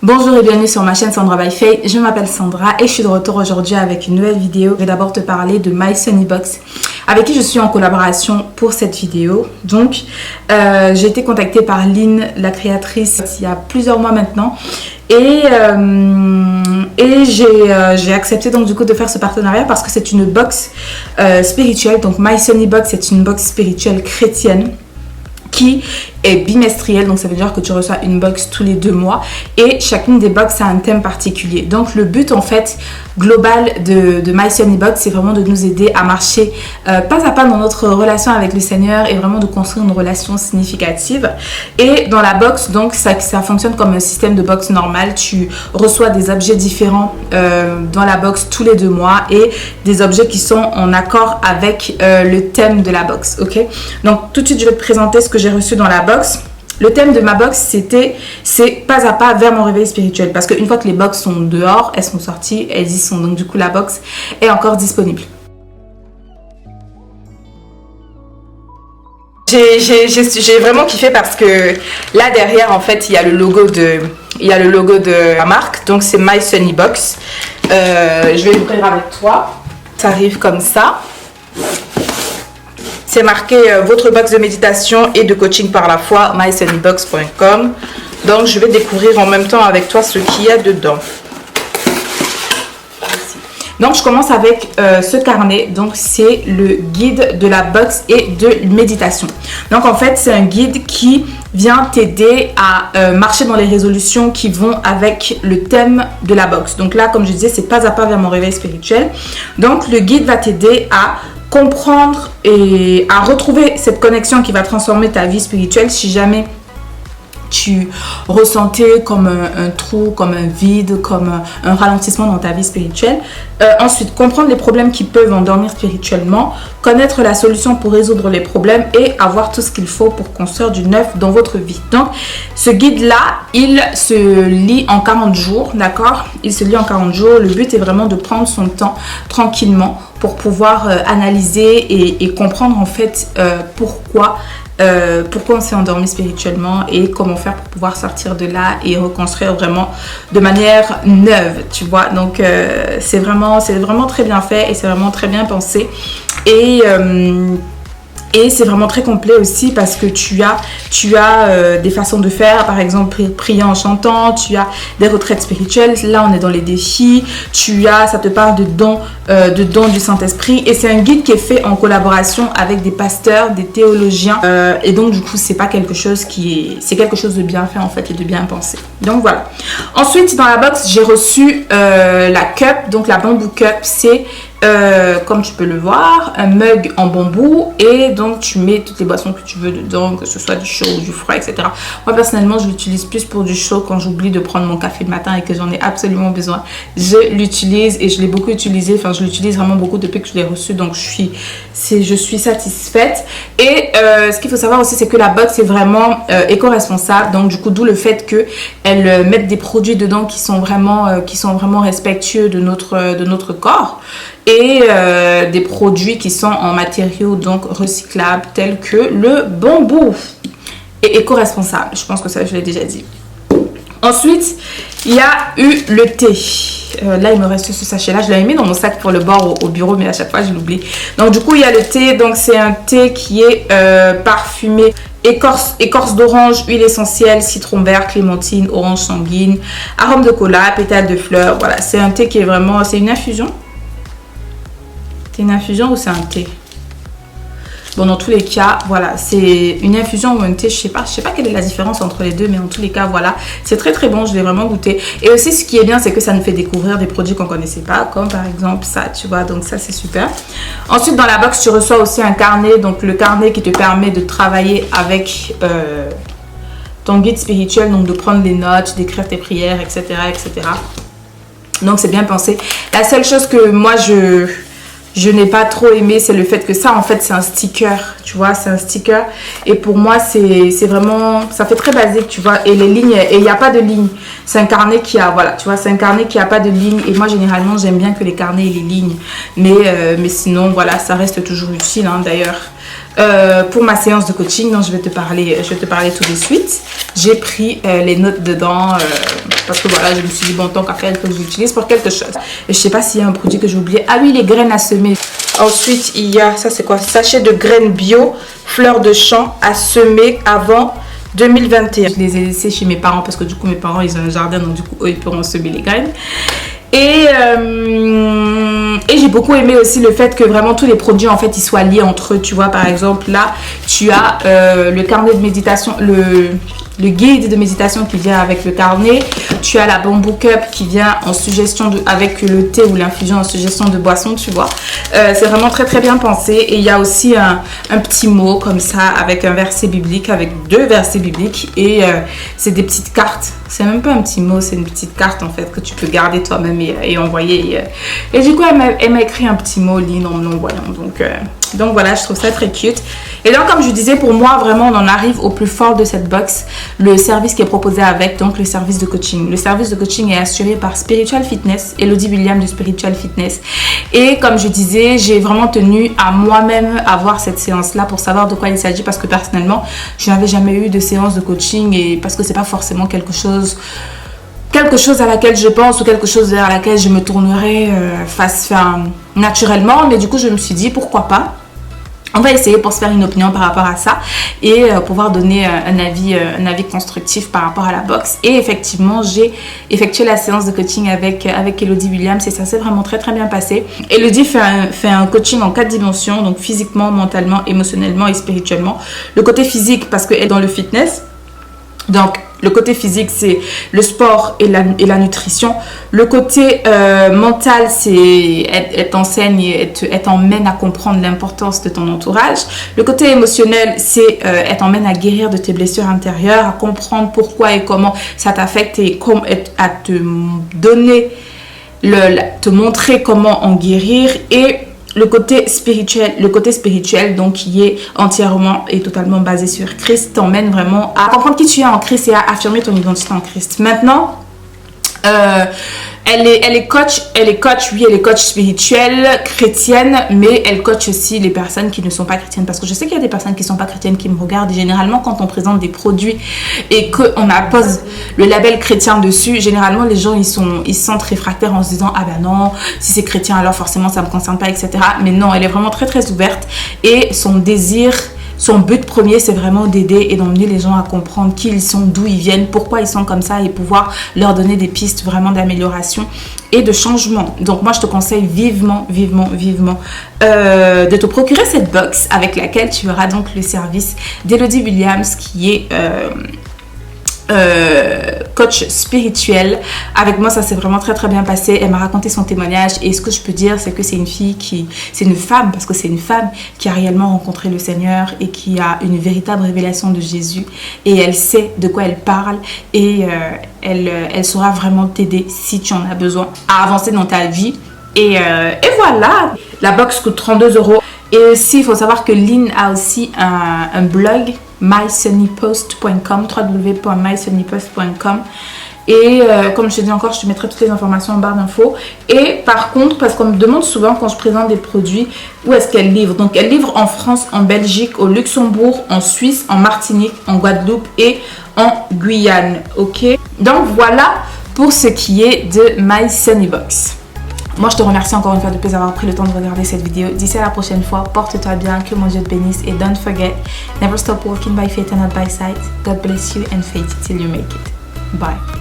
Bonjour et bienvenue sur ma chaîne Sandra by Faye. Je m'appelle Sandra et je suis de retour aujourd'hui avec une nouvelle vidéo. Je vais d'abord te parler de MySunnyBox avec qui je suis en collaboration pour cette vidéo. Donc j'ai été contactée par Lynn, la créatrice, il y a plusieurs mois maintenant. Et j'ai accepté donc du coup de faire ce partenariat parce que c'est une box spirituelle. Donc MySunnyBox, c'est une box spirituelle chrétienne qui est bimestrielle, donc ça veut dire que tu reçois une box tous les 2 mois et chacune des box a un thème particulier. Donc le but en fait global de MySunnyBox, c'est vraiment de nous aider à marcher pas à pas dans notre relation avec le Seigneur et vraiment de construire une relation significative. Et dans la box, donc ça fonctionne comme un système de box normal. Tu reçois des objets différents dans la box tous les 2 mois et des objets qui sont en accord avec le thème de la box. Ok, donc tout de suite je vais te présenter ce que j'ai reçu dans la box. Le thème de ma box, c'est pas à pas vers mon réveil spirituel. Parce qu'une fois que les box sont dehors, elles sont sorties, elles y sont. Donc du coup, la box est encore disponible. J'ai vraiment kiffé parce que là derrière, en fait, il y a le logo de la marque. Donc c'est MySunnyBox. Je vais l'ouvrir avec toi. Ça arrive comme ça. C'est marqué votre box de méditation et de coaching par la foi, mysunnybox.com. Donc, je vais découvrir en même temps avec toi ce qu'il y a dedans. Donc, je commence avec ce carnet. Donc, c'est le guide de la box et de méditation. Donc, en fait, c'est un guide qui vient t'aider à marcher dans les résolutions qui vont avec le thème de la box. Donc là, comme je disais, c'est pas à pas vers mon réveil spirituel. Donc, le guide va t'aider à comprendre et à retrouver cette connexion qui va transformer ta vie spirituelle si jamais tu ressentais comme un trou, comme un vide, comme un ralentissement dans ta vie spirituelle. Ensuite, comprendre les problèmes qui peuvent endormir spirituellement, connaître la solution pour résoudre les problèmes et avoir tout ce qu'il faut pour construire du neuf dans votre vie. Donc, ce guide-là, il se lit en 40 jours, d'accord? Il se lit en 40 jours. Le but est vraiment de prendre son temps tranquillement pour pouvoir analyser et comprendre en fait pourquoi on s'est endormi spirituellement et comment faire pour pouvoir sortir de là et reconstruire vraiment de manière neuve, tu vois. Donc c'est vraiment très bien fait et c'est vraiment très bien pensé et c'est vraiment très complet aussi parce que tu as des façons de faire, par exemple prier en chantant, tu as des retraites spirituelles, là on est dans les défis, ça te parle de dons du Saint-Esprit et c'est un guide qui est fait en collaboration avec des pasteurs, des théologiens et donc du coup c'est quelque chose de bien fait en fait et de bien pensé. Donc voilà. Ensuite dans la box j'ai reçu la cup, donc la bamboo cup, c'est comme tu peux le voir, un mug en bambou et donc tu mets toutes les boissons que tu veux dedans, que ce soit du chaud ou du froid, etc. Moi personnellement je l'utilise plus pour du chaud quand j'oublie de prendre mon café le matin et que j'en ai absolument besoin. Je l'utilise et je l'ai beaucoup utilisé, enfin je l'utilise vraiment beaucoup depuis que je l'ai reçu, donc je suis satisfaite. Et ce qu'il faut savoir aussi c'est que la box est vraiment éco-responsable, donc du coup d'où le fait qu'elle mette des produits dedans qui sont vraiment respectueux de notre corps et des produits qui sont en matériaux donc recyclables tels que le bambou et éco-responsable. Je pense que ça je l'ai déjà dit. Ensuite il y a eu le thé. Là il me reste ce sachet là, je l'avais mis dans mon sac pour le boire au bureau mais à chaque fois je l'oublie. Donc du coup il y a le thé, donc c'est un thé qui est parfumé écorce d'orange, huile essentielle, citron vert, clémentine, orange sanguine, arôme de cola, pétales de fleurs. Voilà, c'est un thé qui est vraiment, c'est une infusion. C'est une infusion ou c'est un thé? Bon, dans tous les cas, voilà, c'est une infusion ou un thé, je sais pas quelle est la différence entre les deux, mais en tous les cas, voilà, c'est très très bon, je l'ai vraiment goûté. Et aussi, ce qui est bien, c'est que ça nous fait découvrir des produits qu'on connaissait pas, comme par exemple ça, tu vois, donc ça c'est super. Ensuite, dans la box, tu reçois aussi un carnet, donc le carnet qui te permet de travailler avec ton guide spirituel, donc de prendre des notes, d'écrire tes prières, etc., etc. Donc c'est bien pensé. La seule chose que moi je n'ai pas trop aimé, c'est le fait que ça en fait c'est un sticker, tu vois, c'est un sticker et pour moi c'est vraiment, ça fait très basique, tu vois, et les lignes, et il n'y a pas de ligne, c'est un carnet qui a, voilà, tu vois, c'est un carnet qui a pas de ligne et moi généralement j'aime bien que les carnets aient les lignes, mais sinon voilà, ça reste toujours utile, hein, d'ailleurs pour ma séance de coaching dont je vais te parler tout de suite. J'ai pris les notes dedans parce que voilà, je me suis dit bon, tant qu'à faire, il faut que je l'utilise pour quelque chose. Et je sais pas s'il y a un produit que j'ai oublié. Ah oui, les graines à semer. Ensuite, il y a, ça c'est quoi? Sachet de graines bio, fleurs de champ à semer avant 2021. Je les ai laissés chez mes parents parce que du coup mes parents ils ont un jardin, donc du coup eux ils pourront semer les graines. Et j'ai beaucoup aimé aussi le fait que vraiment tous les produits en fait ils soient liés entre eux. Tu vois, par exemple là tu as le carnet de méditation, le guide de méditation qui vient avec le carnet. Tu as la Bamboo Cup qui vient en suggestion avec le thé ou l'infusion en suggestion de boisson, tu vois. C'est vraiment très très bien pensé. Et il y a aussi un petit mot comme ça avec un verset biblique, avec 2 versets bibliques. Et c'est des petites cartes. C'est même pas un petit mot, c'est une petite carte en fait que tu peux garder toi-même et envoyer. Et du coup, elle m'a écrit un petit mot, Lynn, en me l'envoyant. Donc voilà, je trouve ça très cute. Et donc, comme je disais, pour moi, vraiment, on en arrive au plus fort de cette box. Le service qui est proposé avec, donc le service de coaching. Le service de coaching est assuré par Spiritual Fitness, Elodie William de Spiritual Fitness. Et comme je disais, j'ai vraiment tenu à moi-même avoir cette séance-là pour savoir de quoi il s'agit parce que personnellement, je n'avais jamais eu de séance de coaching et parce que c'est pas forcément quelque chose à laquelle je pense ou quelque chose vers laquelle je me tournerai naturellement. Mais du coup, je me suis dit, pourquoi pas? On va essayer pour se faire une opinion par rapport à ça et pouvoir donner un avis constructif par rapport à la box. Et effectivement, j'ai effectué la séance de coaching avec Elodie Williams et ça s'est vraiment très très bien passé. Elodie fait un coaching en 4 dimensions, donc physiquement, mentalement, émotionnellement et spirituellement. Le côté physique parce qu'elle est dans le fitness. Donc, le côté physique, c'est le sport et la nutrition. Le côté mental, c'est elle t'enseigne et elle t'emmène à comprendre l'importance de ton entourage. Le côté émotionnel, c'est elle t'emmène à guérir de tes blessures intérieures, à comprendre pourquoi et comment ça t'affecte et à te donner, te montrer comment en guérir. Et le côté spirituel, donc qui est entièrement et totalement basé sur Christ, t'emmène vraiment à comprendre qui tu es en Christ et à affirmer ton identité en Christ. Maintenant, elle est coach, oui, elle est coach spirituelle, chrétienne, mais elle coach aussi les personnes qui ne sont pas chrétiennes. Parce que je sais qu'il y a des personnes qui ne sont pas chrétiennes qui me regardent. Et généralement, quand on présente des produits et qu'on appose le label chrétien dessus, généralement, les gens, ils se sentent réfractaires en se disant « Ah ben non, si c'est chrétien, alors forcément, ça ne me concerne pas, etc. » Mais non, elle est vraiment très, très ouverte. Et son but premier, c'est vraiment d'aider et d'emmener les gens à comprendre qui ils sont, d'où ils viennent, pourquoi ils sont comme ça et pouvoir leur donner des pistes vraiment d'amélioration et de changement. Donc moi, je te conseille vivement de te procurer cette box avec laquelle tu auras donc le service d'Elodie Williams qui est coach spirituel. Avec moi, ça s'est vraiment très très bien passé. Elle m'a raconté son témoignage et ce que je peux dire, c'est que c'est une femme, parce que c'est une femme qui a réellement rencontré le Seigneur et qui a une véritable révélation de Jésus et elle sait de quoi elle parle et elle saura vraiment t'aider si tu en as besoin à avancer dans ta vie. Et voilà, la box coûte 32 €. Et aussi, il faut savoir que Lynn a aussi un blog, mysunnypost.com, www.mysunnypost.com. Et comme je te dis encore, je te mettrai toutes les informations en barre d'infos. Et par contre, parce qu'on me demande souvent quand je présente des produits, où est-ce qu'elle livre. Donc elle livre en France, en Belgique, au Luxembourg, en Suisse, en Martinique, en Guadeloupe et en Guyane. Ok. Donc voilà pour ce qui est de My Sunny Box. Moi, je te remercie encore une fois de plus d'avoir pris le temps de regarder cette vidéo. D'ici à la prochaine fois, porte-toi bien, que mon Dieu te bénisse. Et don't forget, never stop walking by faith and not by sight. God bless you and faith till you make it. Bye.